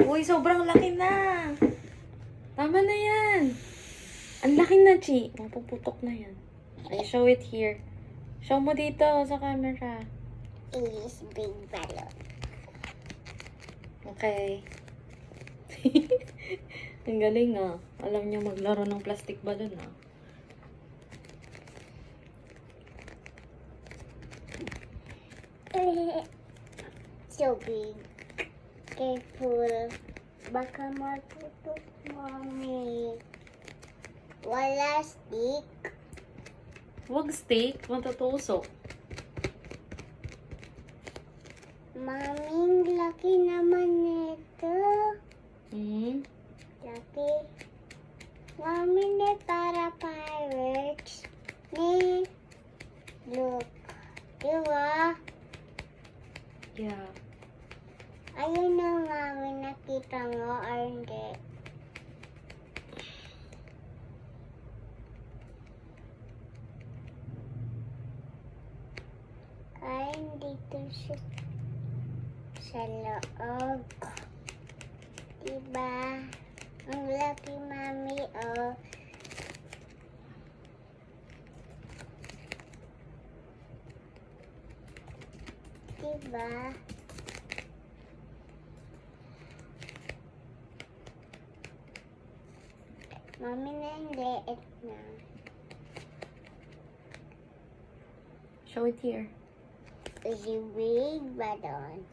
Uy, sobrang laki na. Tama na yan. Ang laki na, Chi. Mapuputok na yan. I show it here. Show mo dito sa camera. It is big balloon. Okay. Ang galing ah. Alam niyo maglaro ng plastic balloon ah. So big. Careful. Baka matutok, Mommy. Wala stick. Huwag steak, matutusok. Mami, laki naman nito. Hmm? Laki. Mami, ni para pirates. Ni. Look. Diba? Yeah. Ayun na, Mami. Nakita mo or hindi? Ay, dito siya sa loob. Diba? Ang laki, Mami, oh. Diba? Mami, na ang liit na. Show it here. Is it big balloon?